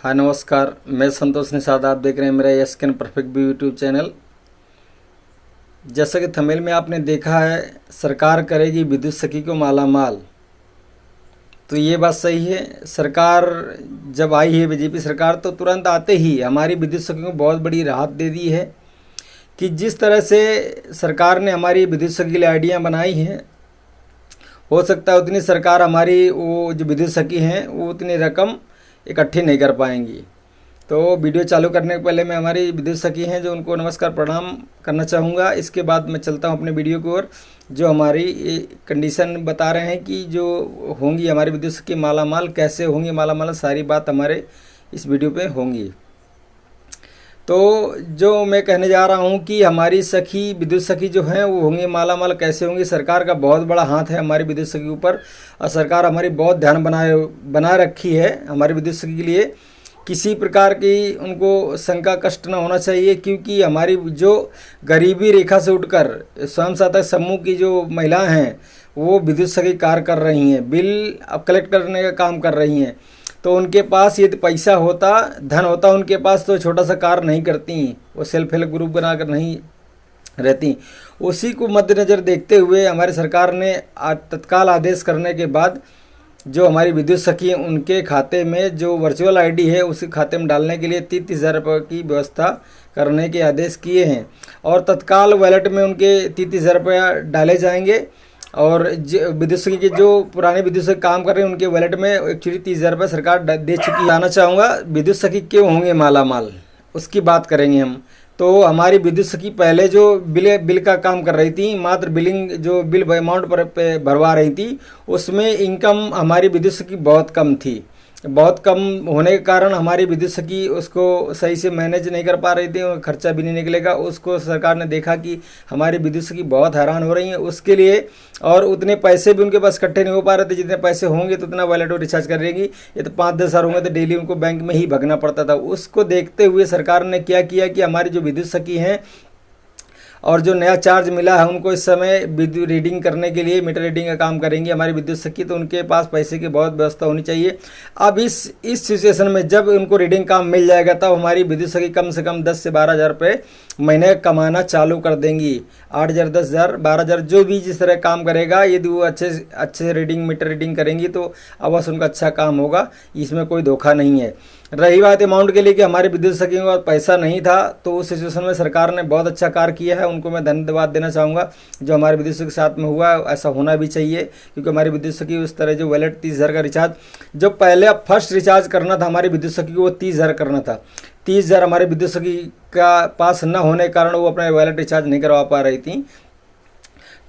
हाँ नमस्कार, मैं संतोष निषाद। आप देख रहे हैं मेरा एसकेएन परफेक्ट व्यू यूट्यूब चैनल। जैसा कि थंबनेल में आपने देखा है, सरकार करेगी विद्युत सखी को माला माल। तो ये बात सही है। सरकार जब आई है बीजेपी सरकार, तो तुरंत आते ही हमारी विद्युत सखी को बहुत बड़ी राहत दे दी है कि जिस तरह से सरकार ने हमारी विद्युत सखी के लिए आइडिया बनाई हैं, हो सकता है उतनी सरकार हमारी वो जो विद्युत सखी हैं वो उतनी रकम इकट्ठी नहीं कर पाएंगी। तो वीडियो चालू करने के पहले मैं हमारी विद्युत सखी हैं जो उनको नमस्कार प्रणाम करना चाहूँगा। इसके बाद मैं चलता हूँ अपने वीडियो की ओर, जो हमारी कंडीशन बता रहे हैं कि जो होंगी हमारी विद्युत सखी माला माल, कैसे होंगी माला माल, सारी बात हमारे इस वीडियो पे होंगी। तो जो मैं कहने जा रहा हूँ कि हमारी सखी विद्युत सखी जो हैं वो होंगी माला माल। कैसे होंगी? सरकार का बहुत बड़ा हाथ है हमारी विद्युत सखी के ऊपर, और सरकार हमारी बहुत ध्यान बना रखी है हमारी विद्युत सखी के लिए। किसी प्रकार की उनको शंका कष्ट ना होना चाहिए, क्योंकि हमारी जो गरीबी रेखा से उठकर स्वयं सहायता समूह की जो महिलाएं हैं वो विद्युत सखी कार्य कर रही हैं, बिल अब कलेक्ट करने का काम कर रही हैं। तो उनके पास यदि पैसा होता, धन होता उनके पास, तो छोटा सा कार्य नहीं करती, वो सेल्फ हेल्प ग्रुप बनाकर नहीं रहती। उसी को मद्देनज़र देखते हुए हमारी सरकार ने तत्काल आदेश करने के बाद जो हमारी विद्युत सखी उनके खाते में जो वर्चुअल आईडी है उसी खाते में डालने के लिए 30,000 रुपये की व्यवस्था करने के आदेश किए हैं, और तत्काल वॉलेट में उनके 30,000 रुपया डाले जाएंगे। और विद्युत सखी के जो पुराने विद्युत सखी काम कर रहे हैं उनके वॉलेट में एक्चुअली 30,000 रुपये सरकार दे चुकी है। आना चाहूँगा विद्युत सखी क्यों होंगे माला माल, उसकी बात करेंगे हम। तो हमारी विद्युत सखी पहले जो बिल का काम कर रही थी, मात्र बिलिंग जो बिल अमाउंट पर भरवा रही थी, उसमें इनकम हमारी विद्युत सखी बहुत कम थी। बहुत कम होने के कारण हमारी विद्युत सखी उसको सही से मैनेज नहीं कर पा रही थी, खर्चा भी नहीं निकलेगा। उसको सरकार ने देखा कि हमारी विद्युत सखी बहुत हैरान हो रही हैं उसके लिए, और उतने पैसे भी उनके पास इकट्ठे नहीं हो पा रहे थे। जितने पैसे होंगे तो उतना वॉलेट रिचार्ज करेंगी। ये तो 5-10 हज़ार होंगे तो डेली उनको बैंक में ही भगना पड़ता था। उसको देखते हुए सरकार ने क्या किया कि हमारी जो विद्युत सखी हैं और जो नया चार्ज मिला है उनको इस समय विद्युत रीडिंग करने के लिए मीटर रीडिंग का काम करेंगी हमारी विद्युत सखी, तो उनके पास पैसे की बहुत व्यवस्था होनी चाहिए। अब इस सिचुएशन में जब उनको रीडिंग काम मिल जाएगा तब हमारी विद्युत सखी कम से कम 10 से 12,000 रुपये महीने कमाना चालू कर देंगी। 8,000, 10,000, 12,000 जो भी जिस तरह काम करेगा, यदि वो अच्छे रीडिंग मीटर रीडिंग करेंगी तो अवश्य उनका अच्छा काम होगा, इसमें कोई धोखा नहीं है। रही बात अमाउंट के लिए कि हमारे विद्युत सखी के पास पैसा नहीं था, तो उस सिचुएशन में सरकार ने बहुत अच्छा कार्य किया है, उनको मैं धन्यवाद देना चाहूँगा। जो हमारे विद्युत सखी के साथ में हुआ ऐसा होना भी चाहिए, क्योंकि हमारी विद्युत सखी उस तरह जो वॉलेट 30,000 का रिचार्ज, जो पहले फर्स्ट रिचार्ज करना था हमारी विद्युत सखी को वो 30,000 करना था। 30,000 हमारे विद्युत सखी का पास न होने के कारण वो अपने वॉलेट रिचार्ज नहीं करवा पा रही थी।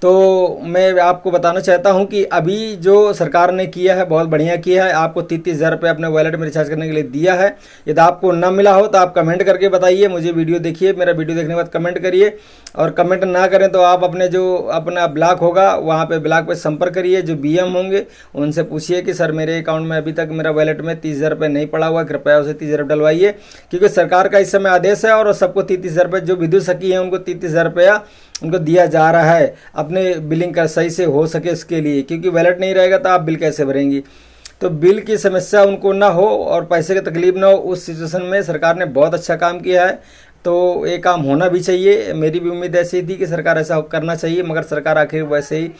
तो मैं आपको बताना चाहता हूं कि अभी जो सरकार ने किया है बहुत बढ़िया किया है। आपको 30,000 रुपये अपने वॉलेट में रिचार्ज करने के लिए दिया है। यदि आपको न मिला हो तो आप कमेंट करके बताइए, मुझे वीडियो देखिए, मेरा वीडियो देखने के बाद कमेंट करिए। और कमेंट ना करें तो आप अपने जो अपना ब्लॉक होगा वहाँ पे ब्लॉक पे संपर्क करिए, जो BM होंगे उनसे पूछिए कि सर मेरे अकाउंट में अभी तक मेरा वॉलेट में 30,000 रुपये नहीं पड़ा हुआ, कृपया उसे 30,000 रुपये डलवाइए। क्योंकि सरकार का इस समय आदेश है और सबको 30,000 रुपये, जो विद्युत सखी है उनको 30,000 रुपया उनको दिया जा रहा है अपने बिलिंग का सही से हो सके इसके लिए, क्योंकि वॉलेट नहीं रहेगा तो आप बिल कैसे भरेंगी। तो बिल की समस्या उनको ना हो और पैसे की तकलीफ ना हो, उस सिचुएशन में सरकार ने बहुत अच्छा काम किया है। तो ये काम होना भी चाहिए। मेरी भी उम्मीद ऐसी थी कि सरकार ऐसा करना चाहिए, मगर सरकार आखिर वैसे ही,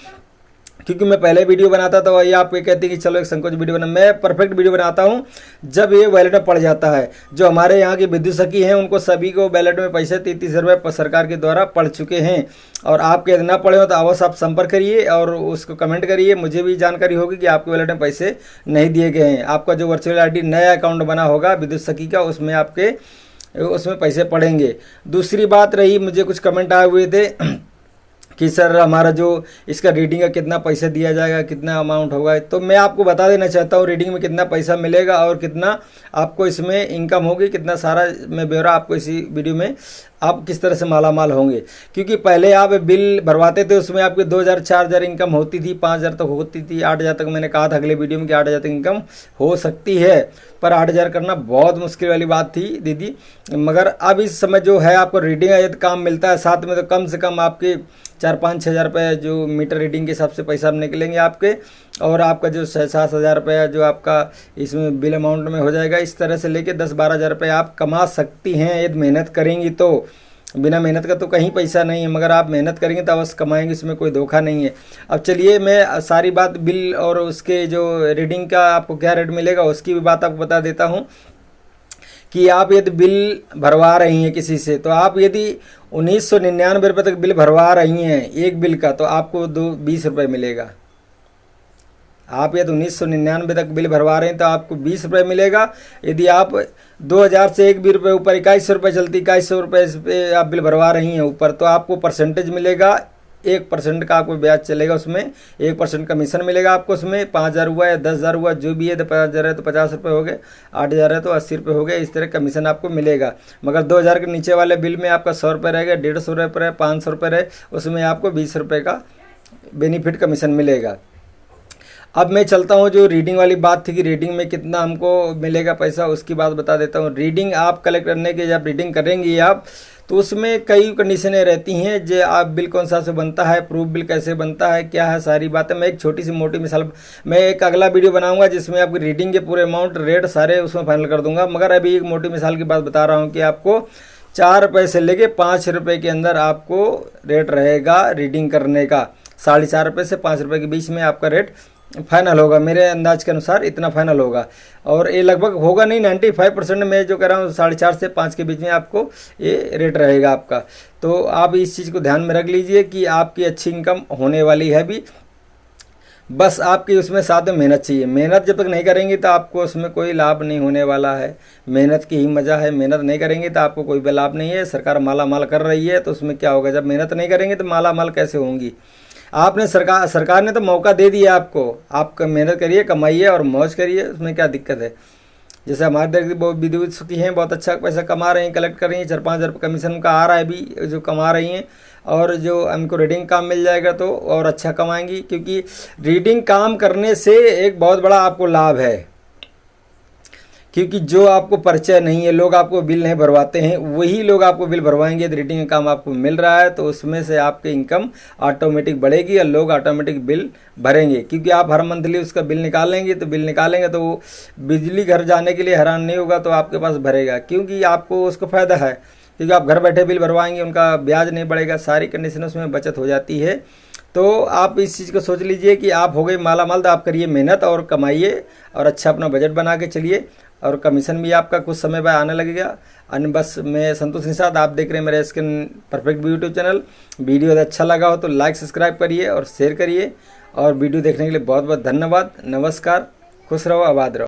क्योंकि मैं पहले वीडियो बनाता था वही आप ये कहते हैं कि चलो एक संकोच वीडियो बना, मैं परफेक्ट वीडियो बनाता हूं जब ये वॉलेट में पड़ जाता है। जो हमारे यहाँ की विद्युत सखी हैं उनको सभी को वॉलेट में पैसे 30,000 रुपये सरकार के द्वारा पड़ चुके हैं। और आपके यदि ना पड़े हो तो अवश्य आप संपर्क करिए और उसको कमेंट करिए, मुझे भी जानकारी होगी कि आपके वॉलेट में पैसे नहीं दिए गए हैं। आपका जो वर्चुअल आईडी नया अकाउंट बना होगा विद्युत सखी का, उसमें पैसे पड़ेंगे। दूसरी बात रही, मुझे कुछ कमेंट आए हुए थे कि सर हमारा जो इसका रीडिंग का कितना पैसा दिया जाएगा, कितना अमाउंट होगा। तो मैं आपको बता देना चाहता हूँ रीडिंग में कितना पैसा मिलेगा और कितना आपको इसमें इनकम होगी, कितना सारा मैं ब्यौरा आपको इसी वीडियो में, आप किस तरह से माला माल होंगे। क्योंकि पहले आप बिल भरवाते थे उसमें आपकी 2,000 4,000 इनकम होती थी, 5,000 तक होती थी, 8,000 तक मैंने कहा था अगले वीडियो में कि 8,000 तक इनकम हो सकती है, पर 8,000 करना बहुत मुश्किल वाली बात थी दीदी। मगर अब इस समय जो है आपको रीडिंग यदि काम मिलता है साथ में, तो कम से कम आपके 4-5-6 हज़ार रुपये जो मीटर रीडिंग के हिसाब से पैसा निकलेंगे आपके। और आपका जो 6-7 हज़ार रुपया जो आपका इसमें बिल अमाउंट में हो जाएगा। इस तरह से लेके 10-12 हज़ार रुपये आप कमा सकती हैं यदि मेहनत करेंगी तो। बिना मेहनत का तो कहीं पैसा नहीं है, मगर आप मेहनत करेंगे तो अवश्य कमाएंगे, इसमें कोई धोखा नहीं है। अब चलिए मैं सारी बात बिल और उसके जो रीडिंग का आपको क्या रेट मिलेगा उसकी भी बात आपको बता देता हूँ कि आप यदि बिल भरवा रही हैं किसी से, तो आप यदि 1999 रुपये तक बिल भरवा रही हैं एक बिल का, तो आपको 20 रुपये मिलेगा। आप यदि 1999 तक बिल भरवा रहे हैं तो आपको 20 रुपये मिलेगा। यदि आप 2000 से एक भी रुपये ऊपर 2100 रुपये चलती, 2100 रुपये पे आप बिल भरवा रही हैं ऊपर, तो आपको परसेंटेज मिलेगा। 1% का आपको ब्याज चलेगा, उसमें 1% कमीशन मिलेगा आपको। उसमें 5000 हुआ या 10,000 हुआ जो भी है, तो 5000 है तो 50 रुपये हो गए, 8000 है तो 80 रुपये हो गए। इस तरह कमीशन आपको मिलेगा। मगर 2000 के नीचे वाले बिल में आपका 100 रुपये रहेगा, 150 रुपये रहे, 500 रुपये रहे, उसमें आपको 20 रुपये का बेनिफिट कमीशन मिलेगा। अब मैं चलता हूँ, जो रीडिंग वाली बात थी कि रीडिंग में कितना हमको मिलेगा पैसा, उसकी बात बता देता हूँ। रीडिंग आप कलेक्ट करने के जब रीडिंग करेंगी आप, तो उसमें कई कंडीशनें रहती हैं। जो आप बिल कौन सा से बनता है, प्रूफ बिल कैसे बनता है, क्या है, सारी बातें मैं एक छोटी सी मोटी मिसाल, मैं एक अगला वीडियो बनाऊंगा जिसमें आपकी रीडिंग के पूरे अमाउंट रेट सारे उसमें फाइनल कर दूंगा। मगर अभी एक मोटी मिसाल की बात बता रहा हूँ कि आपको 4 रुपये से लेके 5 रुपये के अंदर आपको रेट रहेगा रीडिंग करने का। 4.5 रुपये से 5 रुपये के बीच में आपका रेट फाइनल होगा, मेरे अंदाज के अनुसार इतना फाइनल होगा। और ये लगभग होगा नहीं, 95% मैं जो कह रहा हूँ 4.5 से 5 के बीच में आपको ये रेट रहेगा आपका। तो आप इस चीज़ को ध्यान में रख लीजिए कि आपकी अच्छी इनकम होने वाली है भी, बस आपकी उसमें साथ में मेहनत चाहिए। मेहनत जब तक नहीं करेंगे तो आपको उसमें कोई लाभ नहीं होने वाला है। मेहनत की ही मज़ा है, मेहनत नहीं करेंगे तो आपको कोई भी लाभ नहीं है। सरकार माला माल कर रही है तो उसमें क्या होगा, जब मेहनत नहीं करेंगे तो माला माल कैसे होंगी। आपने सरकार ने तो मौका दे दिया आपको, आप मेहनत करिए, कमाइए और मौज करिए, उसमें क्या दिक्कत है। जैसे हमारे देख बहुत विद्युत सुखी हैं, बहुत अच्छा पैसा कमा रही हैं, कलेक्ट कर रही हैं, 4-5 हज़ार कमीशन का आ रहा है भी जो कमा रही हैं। और जो हमको रीडिंग काम मिल जाएगा तो और अच्छा कमाएंगी, क्योंकि रीडिंग काम करने से एक बहुत बड़ा आपको लाभ है। क्योंकि जो आपको परिचय नहीं है, लोग आपको बिल नहीं भरवाते हैं, वही लोग आपको बिल भरवाएंगे। तो रीडिंग का काम आपको मिल रहा है तो उसमें से आपकी इनकम ऑटोमेटिक बढ़ेगी और लोग ऑटोमेटिक बिल भरेंगे। क्योंकि आप हर मंथली उसका बिल निकालेंगे, तो बिल निकालेंगे तो वो बिजली घर जाने के लिए हैरान नहीं होगा, तो आपके पास भरेगा, क्योंकि आपको उसको फ़ायदा है। क्योंकि आप घर बैठे बिल भरवाएंगे, उनका ब्याज नहीं बढ़ेगा, सारी कंडीशन उसमें बचत हो जाती है। तो आप इस चीज़ को सोच लीजिए कि आप हो गए माला माल, तो आप करिए मेहनत और कमाइए और अच्छा अपना बजट बना के चलिए, और कमीशन भी आपका कुछ समय बाद आने लगेगा। अन्य बस मैं संतोष निषाद, आप देख रहे हैं मेरा skin perfect YouTube channel. Video अच्छा लगा हो तो लाइक सब्सक्राइब करिए और शेयर करिए। और वीडियो देखने के लिए बहुत बहुत धन्यवाद। नमस्कार, खुश रहो, आबाद रहो।